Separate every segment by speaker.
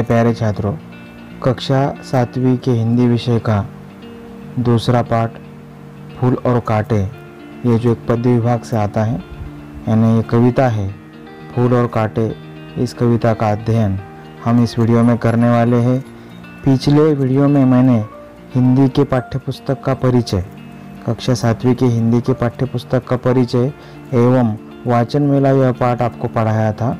Speaker 1: प्यारे छात्रों, कक्षा 7वीं के हिंदी विषय का दूसरा पाठ फूल और कांटे, ये जो एक पद्य विभाग से आता है, यानी ये कविता है फूल और कांटे। इस कविता का अध्ययन हम इस वीडियो में करने वाले हैं। पिछले वीडियो में मैंने हिंदी के पाठ्यपुस्तक का परिचय, कक्षा 7वीं के हिंदी के पाठ्यपुस्तक का परिचय एवं वाचन मेला यह पाठ आपको पढ़ाया था।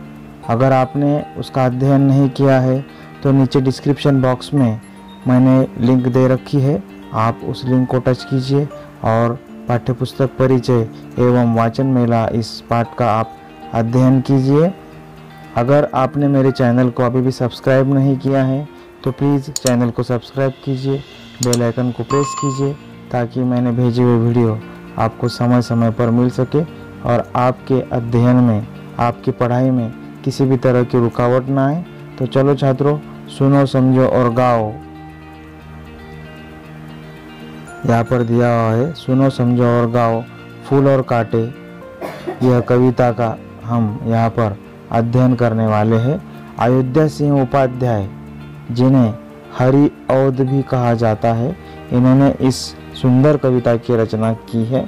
Speaker 1: अगर आपने उसका अध्ययन नहीं किया है तो नीचे डिस्क्रिप्शन बॉक्स में मैंने लिंक दे रखी है, आप उस लिंक को टच कीजिए और पाठ्यपुस्तक परिचय एवं वाचन मेला इस पाठ का आप अध्ययन कीजिए। अगर आपने मेरे चैनल को अभी भी सब्सक्राइब नहीं किया है तो प्लीज़ चैनल को सब्सक्राइब कीजिए, बेल आइकन को प्रेस कीजिए ताकि मैंने भेजे हुए वीडियो आपको समय समय पर मिल सके और आपके अध्ययन में, आपकी पढ़ाई में किसी भी तरह की रुकावट ना आए। तो चलो छात्रों, सुनो, समझो और गाओ। यहाँ पर दिया हुआ है, सुनो, समझो और गाओ फूल और कांटे। यह कविता का हम यहाँ पर अध्ययन करने वाले हैं। अयोध्या सिंह उपाध्याय, जिन्हें हरि औध भी कहा जाता है, इन्होंने इस सुंदर कविता की रचना की है।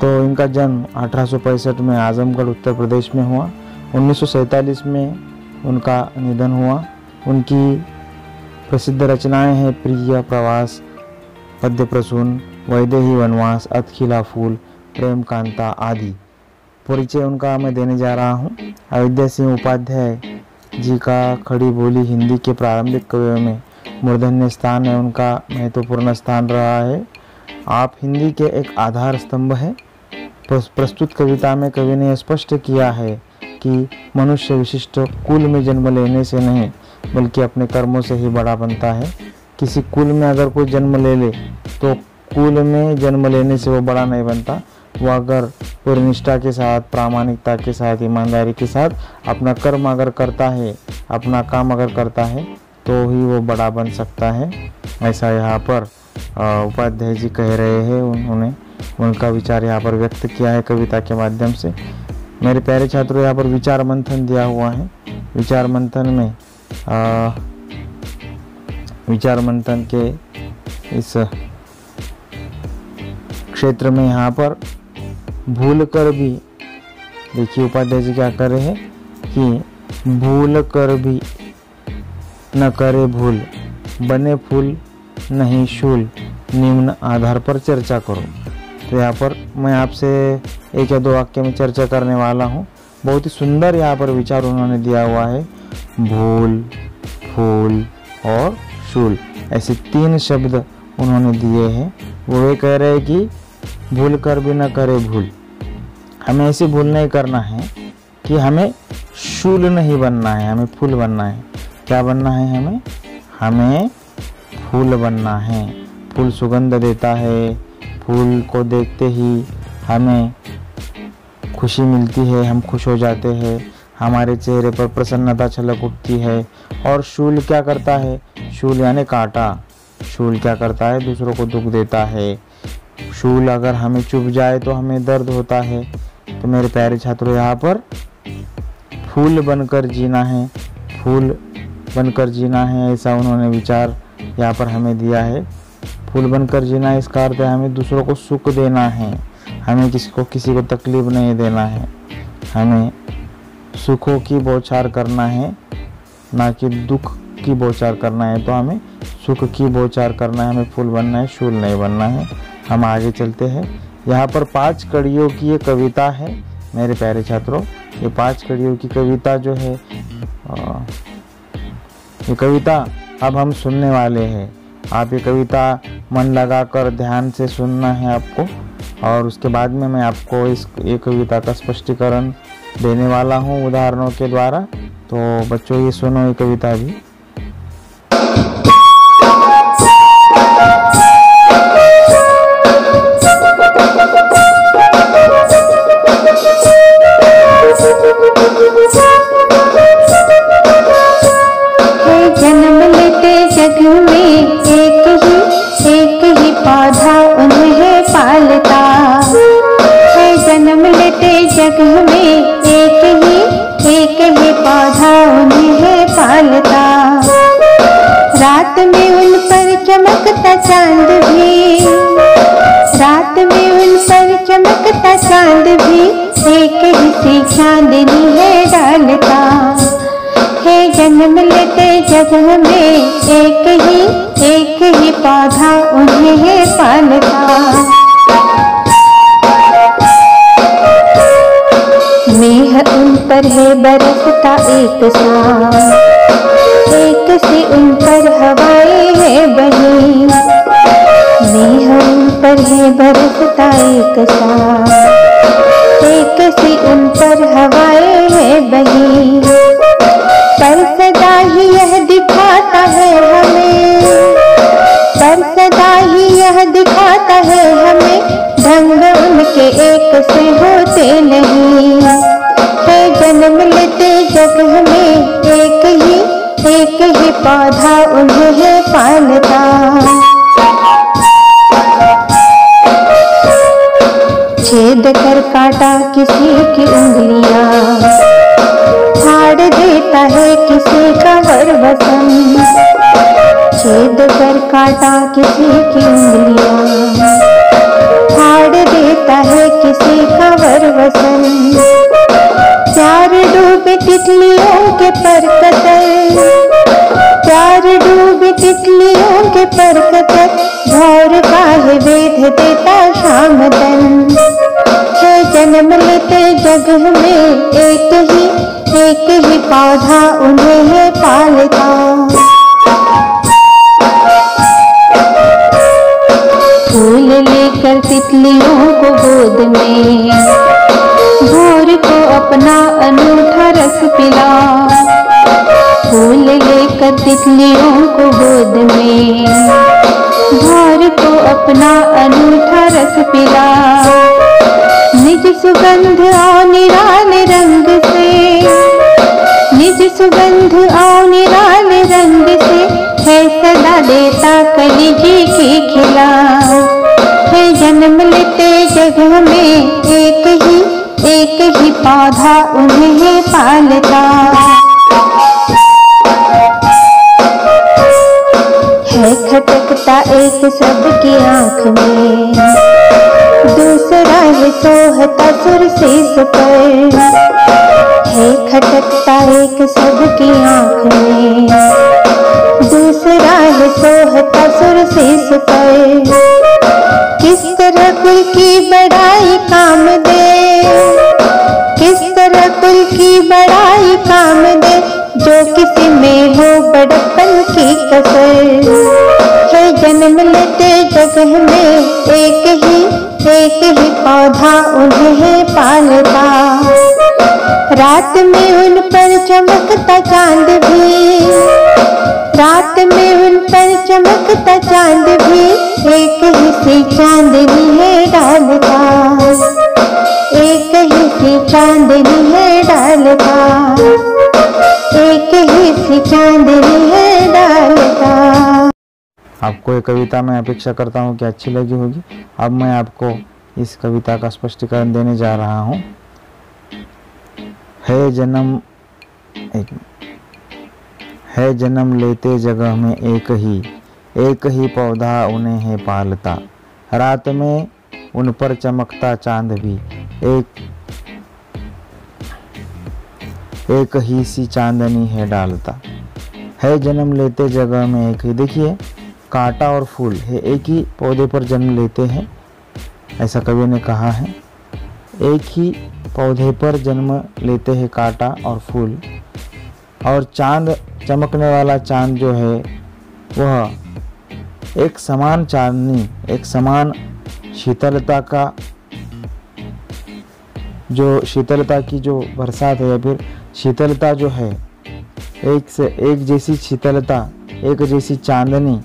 Speaker 1: तो इनका जन्म 1865 में आजमगढ़ उत्तर प्रदेश में हुआ। 1947 में उनका निधन हुआ। उनकी प्रसिद्ध रचनाएं हैं प्रिय प्रवास, पद्य प्रसून, वैदेही वनवास, अतखिला फूल, प्रेम कांता आदि। परिचय उनका मैं देने जा रहा हूँ। अयोध्या सिंह उपाध्याय जी का खड़ी बोली हिंदी के प्रारंभिक कवियों में मूर्धन्य स्थान है, उनका महत्वपूर्ण स्थान रहा है। आप हिंदी के एक आधार स्तंभ है। प्रस्तुत कविता में कवि ने स्पष्ट किया है कि मनुष्य विशिष्ट कुल में जन्म लेने से नहीं बल्कि अपने कर्मों से ही बड़ा बनता है। किसी कुल में अगर कोई जन्म ले ले तो कुल में जन्म लेने से वो बड़ा नहीं बनता। वो अगर पूरी निष्ठा के साथ, प्रामाणिकता के साथ, ईमानदारी के साथ अपना कर्म अगर करता है, अपना काम अगर करता है तो ही वो बड़ा बन सकता है। ऐसा यहाँ पर उपाध्याय जी कह रहे हैं। उन्होंने उनका विचार यहाँ पर व्यक्त किया है कविता के माध्यम से। मेरे प्यारे छात्रों, यहाँ पर विचार मंथन दिया हुआ है। विचार मंथन में विचार मंथन के इस क्षेत्र में यहाँ पर भूल कर भी, देखिए उपाध्याय जी क्या कर रहे हैं कि भूल कर भी न करे भूल, बने फूल नहीं शूल, निम्न आधार पर चर्चा करो। तो यहाँ पर मैं आपसे एक या दो वाक्य में चर्चा करने वाला हूँ। बहुत ही सुंदर यहाँ पर विचार उन्होंने दिया हुआ है। भूल, फूल और शूल, ऐसे 3 शब्द उन्होंने दिए हैं। वो ये कह रहे हैं कि भूल कर भी न करे भूल, हमें ऐसी भूल नहीं करना है कि हमें शूल नहीं बनना है, हमें फूल बनना है। क्या बनना है? हमें फूल बनना है। फूल सुगंध देता है, फूल को देखते ही हमें खुशी मिलती है, हम खुश हो जाते हैं, हमारे चेहरे पर प्रसन्नता छलक उठती है। और शूल क्या करता है? शूल यानी कांटा। शूल क्या करता है? दूसरों को दुख देता है। शूल अगर हमें चुभ जाए तो हमें दर्द होता है। तो मेरे प्यारे छात्रों, यहाँ पर फूल बनकर जीना है, फूल बनकर जीना है, ऐसा उन्होंने विचार यहाँ पर हमें दिया है। फूल बनकर जीना, इसका अर्थ है हमें दूसरों को सुख देना है, हमें किसी को तकलीफ नहीं देना है, हमें सुखों की बौछार करना है, ना कि दुख की बौछार करना है। तो हमें सुख की बौछार करना है, हमें फूल बनना है, शूल नहीं बनना है। हम आगे चलते हैं। यहाँ पर 5 कड़ियों की ये कविता है मेरे प्यारे छात्रों। ये 5 कड़ियों की कविता जो है, ये कविता अब हम सुनने वाले हैं। आप ये कविता मन लगाकर ध्यान से सुनना है आपको, और उसके बाद में मैं आपको ये कविता का स्पष्टीकरण देने वाला हूँ उदाहरणों के द्वारा। तो बच्चों, ये सुनो ये कविता भी।
Speaker 2: जन्म लेते जग में एक ही पौधा उन्हें पालता है। जन्म लेते जग में एक ही पौधा उन्हें पालता। रात में उन पर चमकता चांद भी, रात में उन पर चमकता चांद भी एक ही सी चांदनी है डालता है। जन्म लेते जगह में एक ही पौधा उन्हें है पालता। मेह उन पर है बरसता एक सा, एक सी उन पर हवाएं है बही। मेह उन पर है बरसता एक सा, एक सी उन पर हवाएं है बही। पर सदा ही यह दिखाता है हमें, पर सदा ही यह दिखाता है हमें ढंग उनके एक से होते नहीं है। जन्म लेते जगह में एक ही पौधा उन्हें है पालता। छेद कर काटा किसी की उंगलियां, फाड़ देता है किसी का हर वसन। छेद कर काटा किसी की उंगलियां, फाड़ देता है किसी का हर वसन। प्यार डूबे तितलियों के पर कतर, प्यार डूबे तितलियों के पर कतर। भौर काहे वेध देता शाम तन है। जन्म लेते जगह में एक ही पौधा उन्हें है पालता। फूल लेकर तितलियों को गोद में भौर को अपना अनूठा रस पिला। फूल लेकर तितलियों को गोद में भौर को अपना अनूठा रस पिला। निज सुगंध आओ निराले रंग से, निज सुगंध आओ निराले रंग से है सदा देता कलिजी की खिला। है जन्म लेते जगह में एक ही पौधा उन्हें है पालता। है खटकता एक सबकी आंख में, दूसरा है सोहता सुर शीश पर। है खटकता एक सबकी आंख में, दूसरा है सोहता सुर शीश पर। किस तरह कुल की बड़ाई काम दे, किस तरह कुल की बड़ाई काम दे, जो किसी में हो बड़प्पन की कसर। है जन्म लेते जगह में एक ही पौधा उन्हें है पालता। रात में उन पर चमकता चांद भी, रात में उन पर चमकता चांद भी एक ही सी चांदनी है डालता। एक ही सी चांदनी है डालता, एक ही सी चांदनी है डालता।
Speaker 1: आपको ये कविता मैं अपेक्षा करता हूँ कि अच्छी लगी होगी। अब मैं आपको इस कविता का स्पष्टीकरण देने जा रहा हूँ। है जन्म लेते जगह में एक ही पौधा उन्हें है पालता। रात में उन पर चमकता चांद भी एक ही सी चांदनी है डालता। है जन्म लेते जगह में एक ही, देखिए कांटा और फूल है एक ही पौधे पर जन्म लेते हैं, ऐसा कवि ने कहा है। एक ही पौधे पर जन्म लेते हैं कांटा और फूल, और चांद, चमकने वाला चांद जो है वह एक समान चांदनी, एक समान शीतलता का, जो शीतलता की जो बरसात है या फिर शीतलता जो है, एक से एक जैसी शीतलता, एक जैसी चांदनी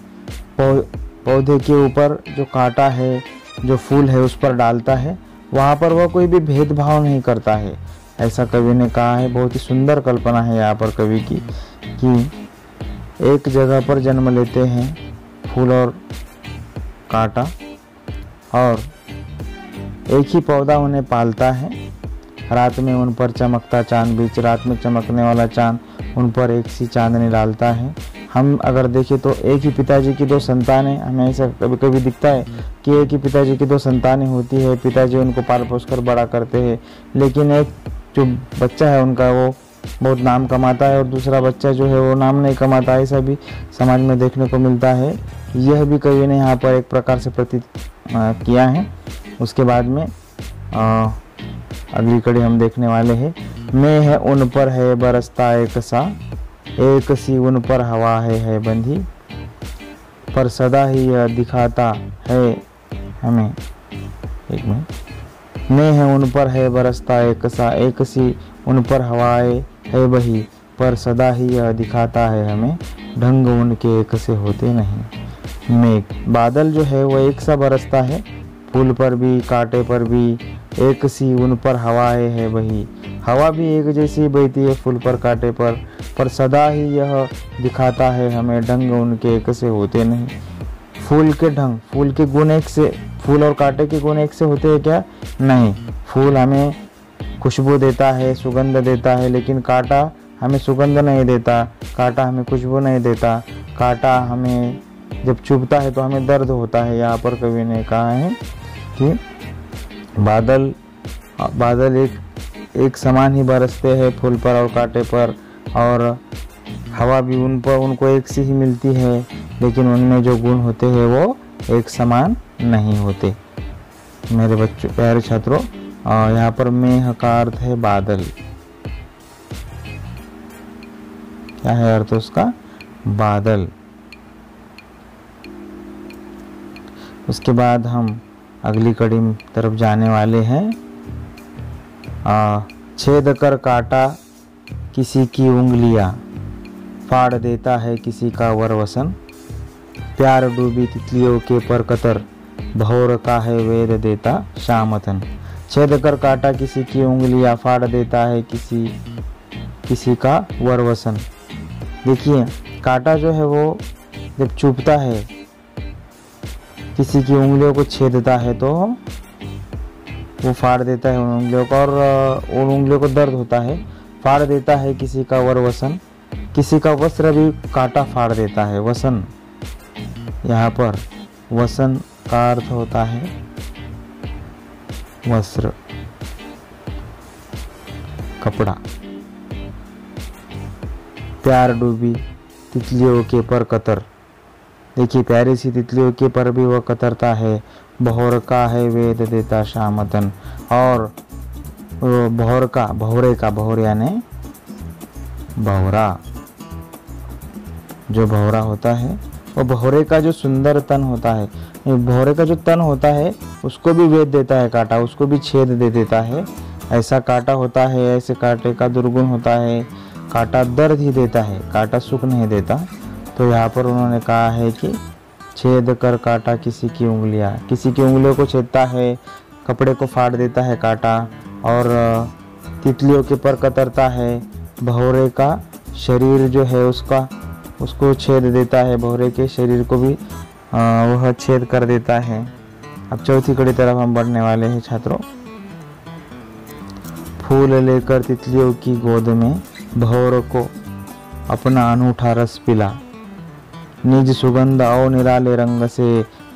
Speaker 1: पौधे के ऊपर जो कांटा है, जो फूल है उस पर डालता है, वहाँ पर वह कोई भी भेदभाव नहीं करता है, ऐसा कवि ने कहा है। बहुत ही सुंदर कल्पना है यहाँ पर कवि की कि एक जगह पर जन्म लेते हैं फूल और कांटा, और एक ही पौधा उन्हें पालता है। रात में उन पर चमकता चांद, बीच रात में चमकने वाला चांद उन पर एक सी चांदनी डालता है। हम अगर देखें तो एक ही पिताजी की दो संतानें, हमें ऐसा कभी कभी दिखता है कि एक ही पिताजी की दो संतानें होती है, पिताजी उनको पाल पोस कर बड़ा करते हैं, लेकिन एक जो बच्चा है उनका वो बहुत नाम कमाता है और दूसरा बच्चा जो है वो नाम नहीं कमाता। ऐसा भी समाज में देखने को मिलता है। यह भी कवि ने यहाँ पर एक प्रकार से प्रतीत किया है। उसके बाद में अगली कड़ी हम देखने वाले हैं। मैं है उन पर है बरसता एक सा, एक सी उन पर हवा है बंधी, पर सदा ही यह दिखाता है हमें। एक मिनट। मैं है उन पर है बरसता एक सा, एक सी उन पर हवाएं है बही, पर सदा ही यह दिखाता है हमें, ढंग उनके एक से होते नहीं। मेघ, बादल जो है वो एक सा बरसता है, फूल पर भी कांटे पर भी, एक सी उन पर हवाएं है बही, हवा भी एक जैसी बहती है फूल पर कांटे पर सदा ही यह दिखाता है हमें, ढंग उनके एक से होते नहीं। फूल के ढंग, फूल के गुण एक से, फूल और कांटे के गुण एक से होते हैं क्या? नहीं। फूल हमें खुशबू देता है, सुगंध देता है, लेकिन कांटा हमें सुगंध नहीं देता, कांटा हमें खुशबू नहीं देता। कांटा हमें जब चुभता है तो हमें दर्द होता है। यहाँ पर कवि ने कहा है कि बादल एक समान ही बरसते हैं फूल पर और कांटे पर, और हवा भी उनको एक सी ही मिलती है, लेकिन उनमें जो गुण होते हैं वो एक समान नहीं होते। मेरे बच्चों, प्यारे छात्रों, यहाँ पर मेघ का अर्थ है बादल। क्या है अर्थ उसका? बादल। उसके बाद हम अगली कड़ी तरफ जाने वाले हैं। छेद कर काटा किसी की उंगलियां, फाड़ देता है किसी का वरवसन, प्यार डूबी तितलियों के पर कतर, भौर का है वेद देता शामतन। छेद कर काटा किसी की उंगलियां, फाड़ देता है किसी का वरवसन। देखिए, कांटा जो है वो जब चुभता है, किसी की उंगलियों को छेदता है तो वो फाड़ देता है उन उंगलियों को, और उन उंगलियों को दर्द होता है। फाड़ देता है किसी का वरवसन, किसी का वस्त्र भी कांटा फाड़ देता है। वसन, यहाँ पर वसन का अर्थ होता है वस्त्र, कपड़ा। प्यार डूबी तितलियों के पर कतर, देखिए प्यारी सी तितलियों के पर भी वह कतरता है। भौर का है वेद देता शामतन, और भौरे का, भौर यानी भौरा, जो भौरा होता है वो भौरे का जो सुंदर तन होता है, भौरे का जो तन होता है उसको भी वेद देता है कांटा, उसको भी छेद दे देता है। ऐसा कांटा होता है, ऐसे कांटे का दुर्गुण होता है, कांटा दर्द ही देता है, कांटा सुख नहीं देता। तो यहाँ पर उन्होंने कहा है कि छेद कर काटा किसी की उंगलियां, किसी की उंगलियों को छेदता है, कपड़े को फाड़ देता है कांटा, और तितलियों के पर कतरता है। भौरे का शरीर जो है उसको छेद देता है, भौरे के शरीर को भी वह छेद कर देता है। अब चौथी कड़ी तरफ हम बढ़ने वाले हैं छात्रों। फूल लेकर तितलियों की गोद में, भौर को अपना अनूठा रस पिला, निज सुगंध और निराले रंग से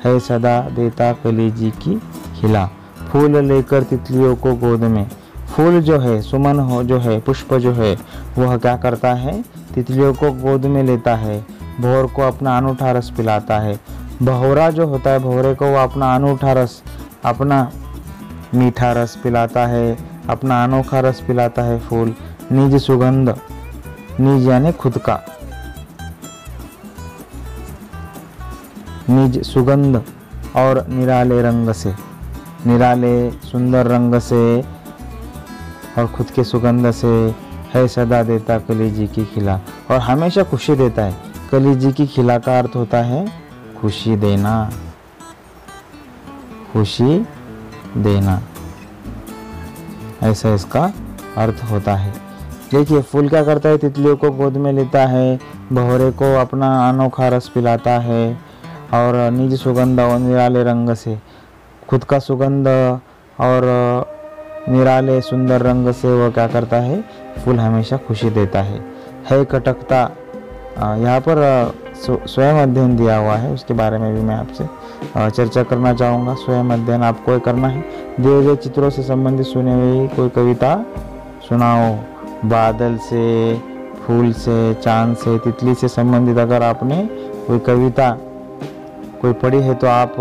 Speaker 1: है सदा देता कलीजी की खिला। फूल लेकर तितलियों को गोद में, फूल जो है, सुमन हो जो है, पुष्प जो है, वह क्या करता है? तितलियों को गोद में लेता है, भौर को अपना अनूठा रस पिलाता है। भौरा जो होता है, भौरे को वो अपना अनूठा रस, अपना मीठा रस पिलाता है, अपना अनोखा रस पिलाता है फूल। निज सुगंध, निज यानी खुद का, निज सुगंध और निराले रंग से, निराले सुंदर रंग से और खुद के सुगंध से है सदा देता कलीजी की खिला, और हमेशा खुशी देता है। कलीजी की खिला का अर्थ होता है खुशी देना, खुशी देना, ऐसा इसका अर्थ होता है। देखिए, फूल क्या करता है? तितलियों को गोद में लेता है, भौरे को अपना अनोखा रस पिलाता है, और निज सुगंध और निराले रंग से, खुद का सुगंध और निराले सुंदर रंग से वह क्या करता है? फूल हमेशा खुशी देता है। कटकता यहाँ पर स्वयं अध्ययन दिया हुआ है, उसके बारे में भी मैं आपसे चर्चा करना चाहूँगा। स्वयं अध्ययन आपको करना है। दिए गए चित्रों से संबंधित सुनी हुई कोई कविता सुनाओ। बादल से, फूल से, चांद से, तितली से संबंधित अगर आपने कोई कविता कोई पढ़ी है तो आप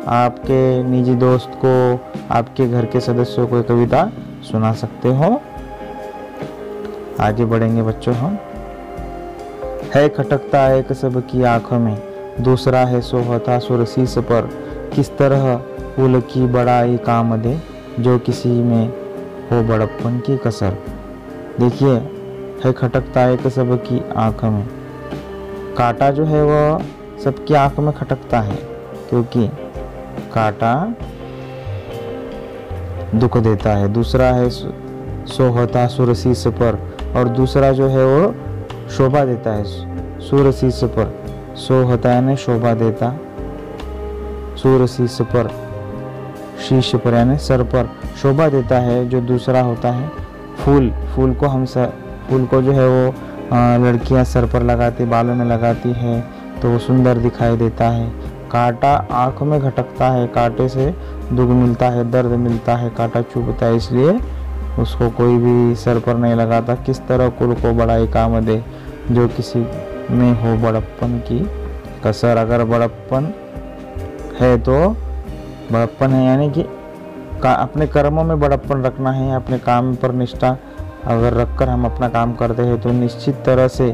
Speaker 1: आपके निजी दोस्त को, आपके घर के सदस्यों को कविता सुना सकते हो। आगे बढ़ेंगे बच्चों हम। है खटकता एक सबकी आंखों में, दूसरा है सोहता सुरसीस पर, किस तरह फूल की बड़ाई काम दे, जो किसी में हो बड़प्पन की कसर। देखिए, है खटकता एक सबकी आंखों में, कांटा जो है वह सबकी आंखों में खटकता है, क्योंकि कांटा दुख देता है। दूसरा है सोहता सुरसीस पर, और दूसरा जो है वो शोभा देता है सूरशीस पर। सोहता यानी शोभा देता, सूरशीस पर शीश पर यानी सर पर शोभा देता है। जो दूसरा होता है फूल, फूल को जो है वो लड़कियां सर पर लगाती, बालों में लगाती है तो वो सुंदर दिखाई देता है। कांटा आँख में घटकता है, कांटे से दुख मिलता है, दर्द मिलता है, कांटा चुभता है, इसलिए उसको कोई भी सर पर नहीं लगाता। किस तरह कुल को बड़ाई काम दे, जो किसी में हो बड़प्पन की कसर। अगर बड़प्पन है तो बड़प्पन है यानी कि अपने कर्मों में बड़प्पन रखना है, अपने काम पर निष्ठा अगर रखकर हम अपना काम करते हैं तो निश्चित तरह से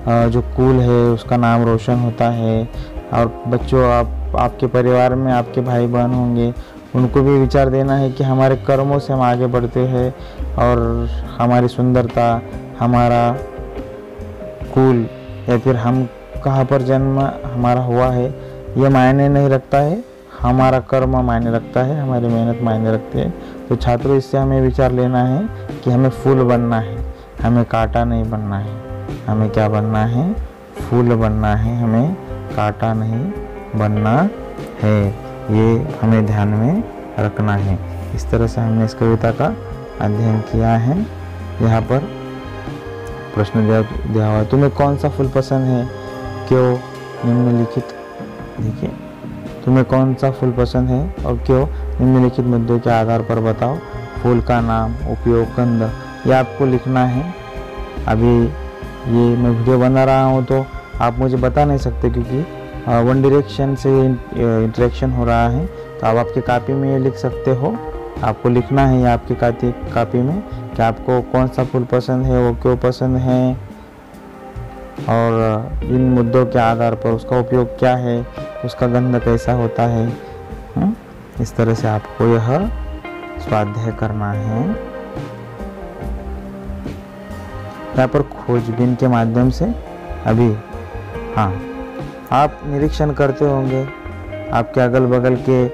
Speaker 1: जो कुल है उसका नाम रोशन होता है। और बच्चों, आपके परिवार में आपके भाई बहन होंगे, उनको भी विचार देना है कि हमारे कर्मों से हम आगे बढ़ते हैं और हमारी सुंदरता, हमारा कुल या फिर हम कहाँ पर जन्म हमारा हुआ है ये मायने नहीं रखता है, हमारा कर्म मायने रखता है, हमारी मेहनत मायने रखती है। तो छात्रों, इससे हमें विचार लेना है कि हमें फूल बनना है, हमें कांटा नहीं बनना है। हमें क्या बनना है? फूल बनना है, हमें कांटा नहीं बनना है। ये हमें ध्यान में रखना है। इस तरह से हमने इस कविता का अध्ययन किया है। यहाँ पर प्रश्न दिया हुआ है, तुम्हें कौन सा फूल पसंद है, क्यों? निम्नलिखित, देखिए, तुम्हें कौन सा फूल पसंद है और क्यों? निम्नलिखित मुद्दों के आधार पर बताओ। फूल का नाम, उपयोग, गंध, ये आपको लिखना है। अभी ये मैं वीडियो बना रहा हूँ तो आप मुझे बता नहीं सकते, क्योंकि वन डायरेक्शन से इंटरेक्शन हो रहा है। तो आप आपकी कॉपी में ये लिख सकते हो। आपको लिखना है ये आपकी कॉपी में कि आपको कौन सा फूल पसंद है, वो क्यों पसंद है, और इन मुद्दों के आधार पर उसका उपयोग क्या है, उसका गंध कैसा होता है। इस तरह से आपको यह स्वाध्याय करना है। यहाँ पर खोजबीन के माध्यम से अभी आप निरीक्षण करते होंगे आपके अगल बगल के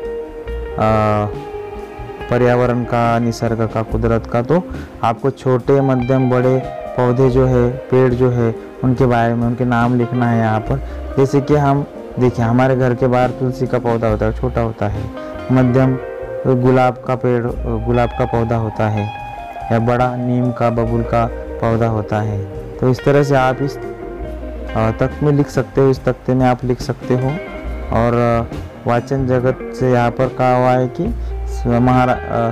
Speaker 1: पर्यावरण का, निसर्ग का, कुदरत का। तो आपको छोटे, मध्यम, बड़े पौधे जो है, पेड़ जो है, उनके बारे में उनके नाम लिखना है यहाँ पर। जैसे कि हम देखिए, हमारे घर के बाहर तुलसी का पौधा होता है, छोटा होता है। मध्यम गुलाब का पेड़, गुलाब का पौधा होता है, या बड़ा नीम का, बबूल का पौधा होता है। तो इस तरह से आप इस तख्त में लिख सकते हो, इस तख्ते में आप लिख सकते हो। और वाचन जगत से यहाँ पर कहा हुआ है कि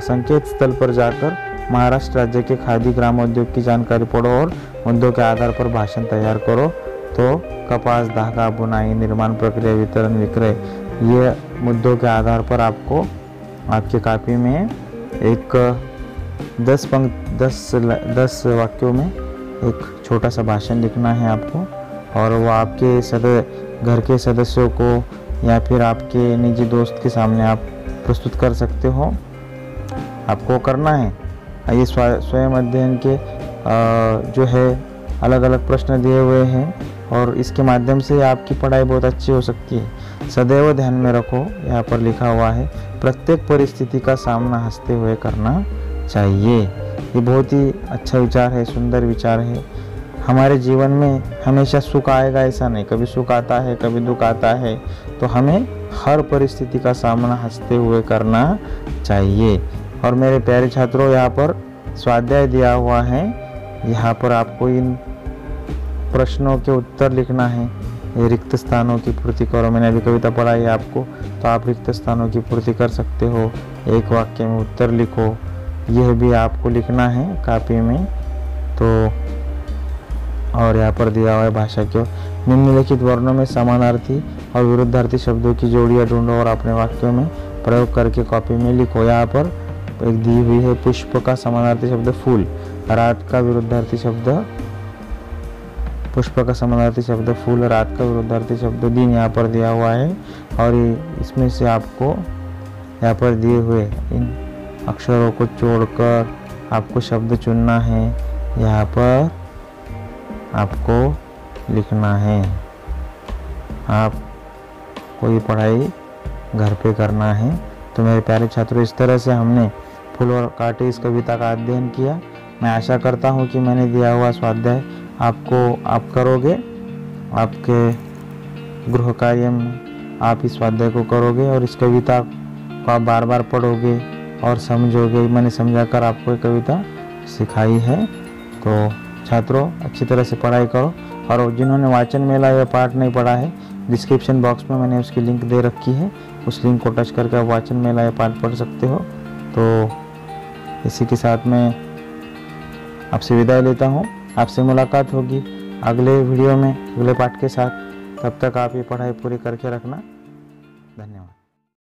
Speaker 1: संकेत स्थल पर जाकर महाराष्ट्र राज्य के खादी ग्रामोद्योग की जानकारी पढ़ो और मुद्दों के आधार पर भाषण तैयार करो। तो कपास, धागा, बुनाई, निर्माण प्रक्रिया, वितरण, विक्रय, ये मुद्दों के आधार पर आपको आपकी कॉपी में एक 10 वाक्यों में एक छोटा सा भाषण लिखना है आपको। और वो आपके घर के सदस्यों को या फिर आपके निजी दोस्त के सामने आप प्रस्तुत कर सकते हो। आपको करना है। ये स्वयं अध्ययन के जो है अलग अलग प्रश्न दिए हुए हैं और इसके माध्यम से आपकी पढ़ाई बहुत अच्छी हो सकती है। सदैव ध्यान में रखो, यहाँ पर लिखा हुआ है, प्रत्येक परिस्थिति का सामना हंसते हुए करना चाहिए। ये बहुत ही अच्छा विचार है, सुंदर विचार है। हमारे जीवन में हमेशा सुख आएगा ऐसा नहीं, कभी सुख आता है, कभी दुख आता है। तो हमें हर परिस्थिति का सामना हंसते हुए करना चाहिए। और मेरे प्यारे छात्रों, यहाँ पर स्वाध्याय दिया हुआ है। यहाँ पर आपको इन प्रश्नों के उत्तर लिखना है। ये रिक्त स्थानों की पूर्ति करो। मैंने अभी कविता पढ़ाई है आपको, तो आप रिक्त स्थानों की पूर्ति कर सकते हो। एक वाक्य में उत्तर लिखो, यह भी आपको लिखना है कॉपी में। तो और यहाँ पर दिया हुआ है भाषा के निम्नलिखित वर्णों में समानार्थी और विरुद्धार्थी शब्दों की जोड़ियाँ ढूंढो और अपने वाक्यों में प्रयोग करके कॉपी में लिखो। यहाँ पर एक दी हुई है पुष्प का समानार्थी शब्द फूल, रात का विरुद्धार्थी शब्द पुष्प का समानार्थी शब्द फूल, रात का विरुद्धार्थी शब्द दिन यहाँ पर दिया हुआ है। और इसमें से आपको यहाँ पर दिए हुए इन अक्षरों को जोड़कर आपको शब्द चुनना है। यहाँ पर आपको लिखना है। आप कोई पढ़ाई घर पे करना है। तो मेरे प्यारे छात्रों, इस तरह से हमने फूल और कांटे इस कविता का अध्ययन किया। मैं आशा करता हूँ कि मैंने दिया हुआ स्वाध्याय आप करोगे। आपके गृह कार्य में आप इस स्वाध्याय को करोगे और इस कविता को आप बार बार पढ़ोगे और समझोगे। मैंने समझाकर आपको एक कविता सिखाई है। तो छात्रों, अच्छी तरह से पढ़ाई करो। और जिन्होंने वाचन मेला या पाठ नहीं पढ़ा है, डिस्क्रिप्शन बॉक्स में मैंने उसकी लिंक दे रखी है। उस लिंक को टच करके आप वाचन मेला या पाठ पढ़ सकते हो। तो इसी के साथ मैं आपसे विदाई लेता हूँ। आपसे मुलाकात होगी अगले वीडियो में, अगले पाठ के साथ। तब तक आप ये पढ़ाई पूरी करके रखना।